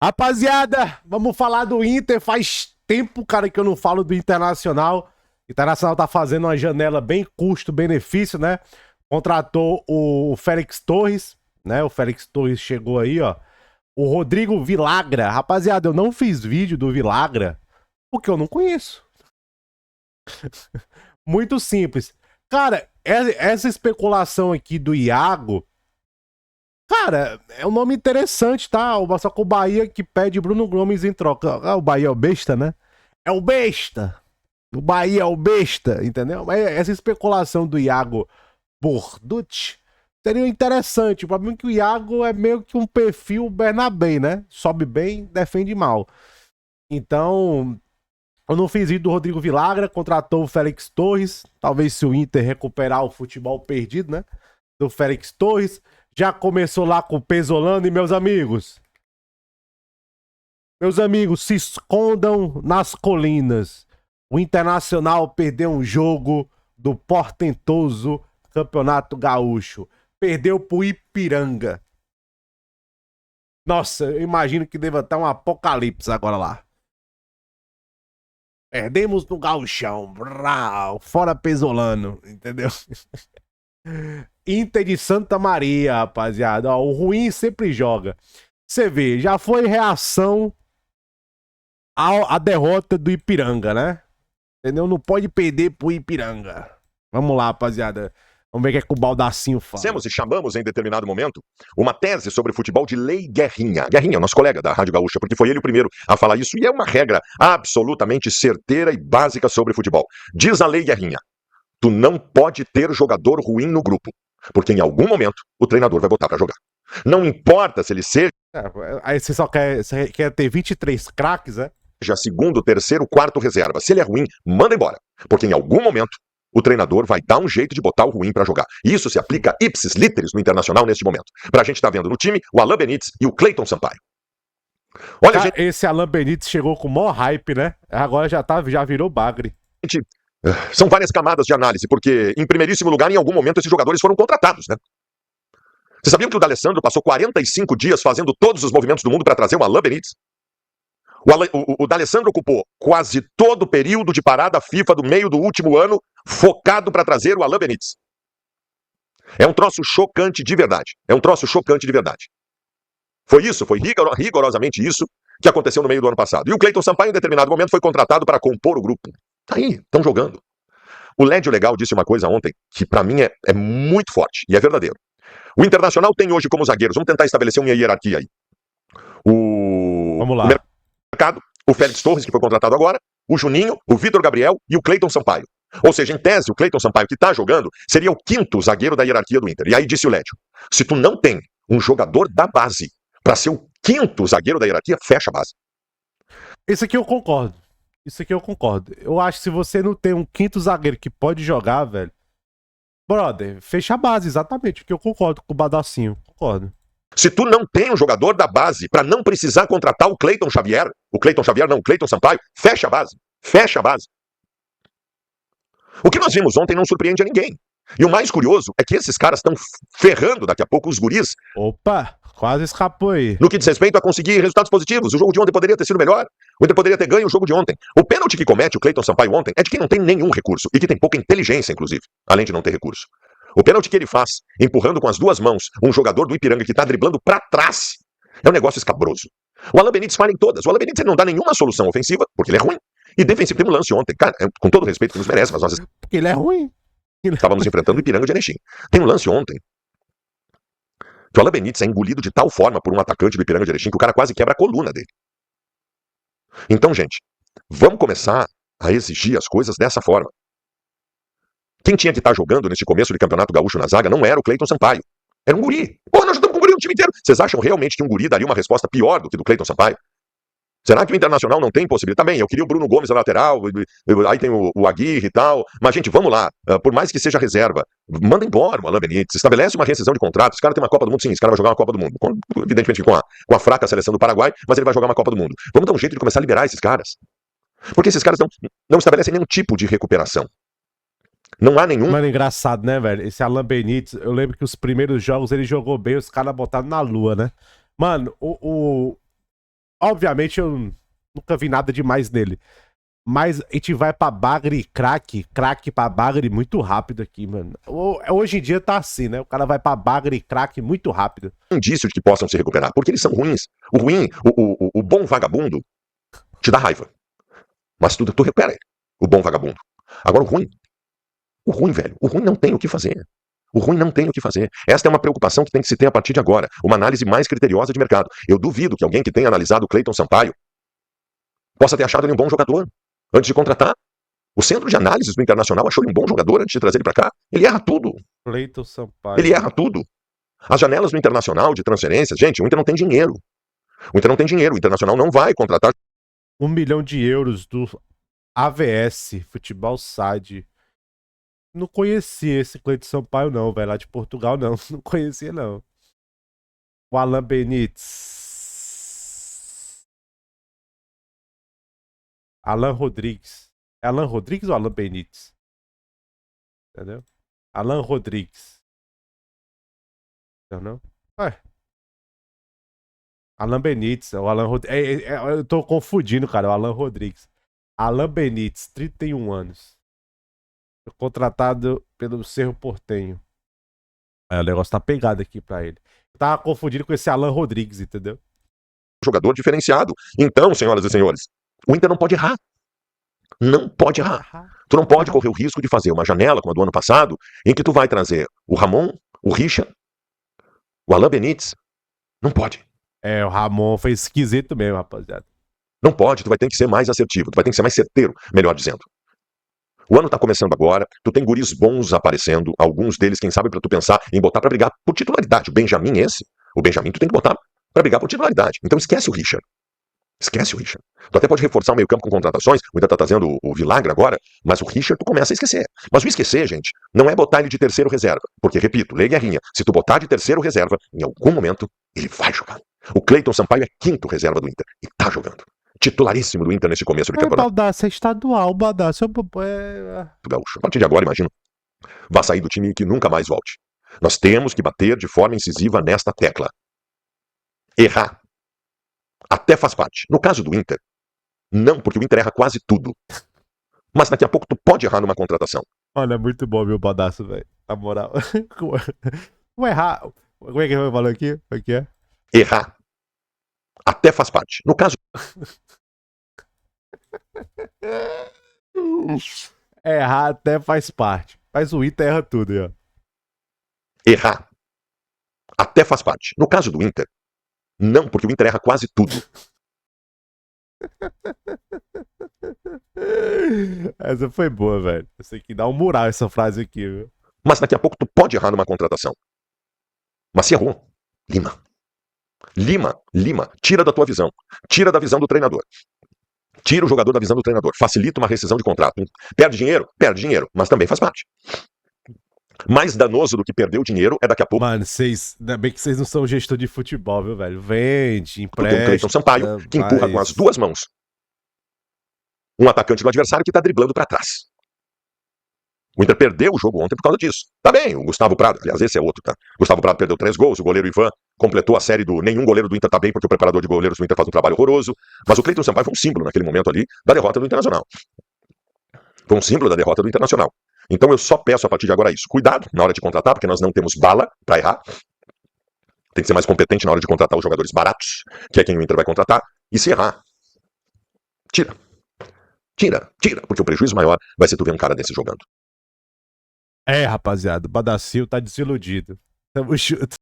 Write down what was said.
Rapaziada, vamos falar do Inter. Faz tempo, cara, que eu não falo do Internacional. O Internacional tá fazendo uma janela bem custo-benefício, né? Contratou o Félix Torres, né? O Félix Torres chegou aí, ó. O Rodrigo Vilagra. Rapaziada, eu não fiz vídeo do Vilagra porque eu não conheço. Muito simples. Cara, essa especulação aqui do Iago, cara, é um nome interessante, tá? Só que o Bahia que pede Bruno Gomes em troca. Ah, o Bahia é o besta, né? É o besta! O Bahia é o besta, entendeu? Mas essa especulação do Iago Borducci seria interessante. O problema é que o Iago é meio que um perfil Bernabé, né? Sobe bem, defende mal. Então, eu não fiz vídeo do Rodrigo Vilagra, contratou o Félix Torres. Talvez se o Inter recuperar o futebol perdido, né? Do Félix Torres. Já começou lá com o Pesolano e meus amigos. Meus amigos, se escondam nas colinas. O Internacional perdeu um jogo do portentoso Campeonato Gaúcho. Perdeu pro Ipiranga. Nossa, eu imagino que deva estar um apocalipse agora lá. Perdemos no Gauchão. Brau, fora Pesolano, entendeu? Inter de Santa Maria, rapaziada. Ó, o ruim sempre joga. Você vê, já foi reação à derrota do Ipiranga, né? Entendeu? Não pode perder pro Ipiranga. Vamos lá, rapaziada. Vamos ver o que é que o Baldacinho fala. Fizemos e chamamos em determinado momento uma tese sobre futebol de Lei Guerrinha. Guerrinha, nosso colega da Rádio Gaúcha, porque foi ele o primeiro a falar isso. E é uma regra absolutamente certeira e básica sobre futebol. Diz a Lei Guerrinha: tu não pode ter jogador ruim no grupo, porque em algum momento o treinador vai botar pra jogar. Não importa se ele seja... Aí você só quer ter 23 craques, né? Já segundo, terceiro, quarto reserva. Se ele é ruim, manda embora. Porque em algum momento o treinador vai dar um jeito de botar o ruim pra jogar. E isso se aplica ipsis literis no Internacional neste momento. Pra gente tá vendo no time o Alain Benítez e o Cleiton Sampaio. Olha, cara, gente... Esse Alain Benítez chegou com o maior hype, né? Agora já virou bagre. São várias camadas de análise, porque em primeiríssimo lugar, em algum momento, esses jogadores foram contratados, né? Vocês sabiam que o D'Alessandro passou 45 dias fazendo todos os movimentos do mundo para trazer o Alain Benítez? O D'Alessandro ocupou quase todo o período de parada FIFA do meio do último ano focado para trazer o Alain Benítez. É um troço chocante de verdade. É um troço chocante de verdade. Foi rigorosamente isso que aconteceu no meio do ano passado. E o Cleiton Sampaio, em determinado momento, foi contratado para compor o grupo. Tá aí, estão jogando. O Lédio Legal disse uma coisa ontem que para mim é muito forte e é verdadeiro. O Internacional tem hoje como zagueiros, vamos tentar estabelecer uma hierarquia aí. Vamos lá. O Félix Torres, que foi contratado agora, o Juninho, o Vitor Gabriel e o Cleiton Sampaio. Ou seja, em tese, o Cleiton Sampaio, que tá jogando, seria o quinto zagueiro da hierarquia do Inter. E aí disse o Lédio: se tu não tem um jogador da base para ser o quinto zagueiro da hierarquia, fecha a base. Isso aqui eu concordo. Eu acho que se você não tem um quinto zagueiro que pode jogar, velho, brother, fecha a base, exatamente. Porque eu concordo com o Badacinho. Concordo. Se tu não tem um jogador da base para não precisar contratar o Cleiton Sampaio, fecha a base. Fecha a base. O que nós vimos ontem não surpreende a ninguém. E o mais curioso é que esses caras estão ferrando daqui a pouco os guris. Opa, quase escapou aí. No que diz respeito a conseguir resultados positivos. O jogo de ontem poderia ter sido melhor. O Inter poderia ter ganho o jogo de ontem. O pênalti que comete o Cleiton Sampaio ontem é de quem não tem nenhum recurso. E que tem pouca inteligência, inclusive, além de não ter recurso. O pênalti que ele faz, empurrando com as duas mãos um jogador do Ipiranga que tá driblando pra trás, é um negócio escabroso. O Alain Benítez falha em todas. O Alain Benítez não dá nenhuma solução ofensiva, porque ele é ruim. E defensivo, tem um lance ontem. Cara, com todo o respeito que nos merece, mas nós... Porque ele é ruim. Estávamos enfrentando o Ipiranga de Erechim. Tem um lance ontem que o Alain Benítez é engolido de tal forma por um atacante do Ipiranga de Erechim que o cara quase quebra a coluna dele. Então, gente, vamos começar a exigir as coisas dessa forma. Quem tinha que estar jogando nesse começo de Campeonato Gaúcho na zaga não era o Cleiton Sampaio. Era um guri. Pô, nós já estamos com um guri no time inteiro. Vocês acham realmente que um guri daria uma resposta pior do que do Cleiton Sampaio? Será que o Internacional não tem possibilidade? Também, eu queria o Bruno Gomes na lateral, aí tem o Aguirre e tal. Mas, gente, vamos lá. Por mais que seja reserva, manda embora o Alain Benítez. Estabelece uma rescisão de contrato. Esse cara tem uma Copa do Mundo, sim. Esse cara vai jogar uma Copa do Mundo. Evidentemente com a fraca seleção do Paraguai, mas ele vai jogar uma Copa do Mundo. Vamos dar um jeito de começar a liberar esses caras. Porque esses caras não estabelecem nenhum tipo de recuperação. Não há nenhum... Mano, engraçado, né, velho? Esse Alain Benítez, eu lembro que os primeiros jogos ele jogou bem, os caras botaram na lua, né? Mano, obviamente eu nunca vi nada demais nele. Mas a gente vai pra bagre e craque pra bagre muito rápido aqui, mano. Hoje em dia tá assim, né? O cara vai pra bagre e craque muito rápido. Indício de que possam se recuperar, porque eles são ruins. O ruim, o bom vagabundo, te dá raiva. Mas tu recupera ele, o bom vagabundo. Agora o ruim, velho, o ruim não tem o que fazer. O ruim não tem o que fazer. Esta é uma preocupação que tem que se ter a partir de agora. Uma análise mais criteriosa de mercado. Eu duvido que alguém que tenha analisado o Cleiton Sampaio possa ter achado ele um bom jogador antes de contratar. O centro de análises do Internacional achou ele um bom jogador antes de trazer ele para cá. Ele erra tudo. Cleiton Sampaio. Ele erra tudo. As janelas do Internacional de transferências, gente, o Inter não tem dinheiro. O Inter não tem dinheiro. O Internacional não vai contratar. 1 milhão de euros do AVS, Futebol SAD. Não conhecia esse Cleiton Sampaio, não, velho. Lá de Portugal, não. Não conhecia, não. O Alan Benítez. Alan Rodrigues. É Alan Rodrigues ou Alan Benítez? Entendeu? Alan Rodrigues. Não? Ué. Alan Benítez. O Alan Rodrigues. Eu tô confundindo, cara. O Alan Rodrigues. Alan Benítez, 31 anos. Contratado pelo Cerro Porteño. Aí o negócio tá pegado aqui pra ele. Eu tava confundindo com esse Alan Rodrigues, entendeu? Jogador diferenciado. Então, senhoras e senhores, o Inter não pode errar. Não pode errar. Tu não pode correr o risco de fazer uma janela como a do ano passado, em que tu vai trazer o Ramon, o Richa, o Alan Benítez. Não pode. O Ramon foi esquisito mesmo, rapaziada. Não pode, tu vai ter que ser mais assertivo, tu vai ter que ser mais certeiro, melhor dizendo. O ano tá começando agora, tu tem guris bons aparecendo, alguns deles, quem sabe, pra tu pensar em botar pra brigar por titularidade. O Benjamin tu tem que botar pra brigar por titularidade. Então esquece o Richard. Esquece o Richard. Tu até pode reforçar o meio campo com contratações, o Inter tá trazendo o Vinagre agora, mas o Richard tu começa a esquecer. Mas o esquecer, gente, não é botar ele de terceiro reserva. Porque, repito, lei Guerrinha, se tu botar de terceiro reserva, em algum momento, ele vai jogar. O Cleiton Sampaio é quinto reserva do Inter e tá jogando. Titularíssimo do Inter nesse começo de temporada. Baldaço é estadual, Baldaço Gaúcho. A partir de agora, imagino, vai sair do time e que nunca mais volte. Nós temos que bater de forma incisiva nesta tecla. Errar até faz parte. No caso do Inter, não, porque o Inter erra quase tudo. Mas daqui a pouco tu pode errar numa contratação. Olha, é muito bom, meu Baldaço, velho. Na moral. Como errar? Como é que eu falo aqui? O que é? Errar até faz parte. No caso... Errar até faz parte. Mas o Inter erra tudo, ó. Errar até faz parte. No caso do Inter, não, porque o Inter erra quase tudo. Essa foi boa, velho. Eu sei que dá um mural essa frase aqui, viu? Mas daqui a pouco tu pode errar numa contratação. Mas se errou, Lima, tira da tua visão. Tira da visão do treinador. Tira o jogador da visão do treinador. Facilita uma rescisão de contrato. Perde dinheiro, mas também faz parte. Mais danoso do que perder o dinheiro é daqui a pouco. Mano, ainda bem que vocês não são gestor de futebol, viu, velho? Vende, empresta. Tem um Cleiton Sampaio que empurra com as duas mãos um atacante do adversário que tá driblando pra trás. O Inter perdeu o jogo ontem por causa disso. Tá bem, o Gustavo Prado, aliás, esse é outro, tá? Gustavo Prado perdeu 3 gols, o goleiro Ivan completou a série do nenhum goleiro do Inter tá bem, porque o preparador de goleiros do Inter faz um trabalho horroroso. Mas o Cleiton Sampaio foi um símbolo naquele momento ali da derrota do Internacional. Foi um símbolo da derrota do Internacional. Então eu só peço a partir de agora isso. Cuidado na hora de contratar, porque nós não temos bala pra errar. Tem que ser mais competente na hora de contratar os jogadores baratos, que é quem o Inter vai contratar. E se errar, tira, porque o prejuízo maior vai ser tu ver um cara desse jogando. Rapaziada, o Badacil tá desiludido. Tamo junto.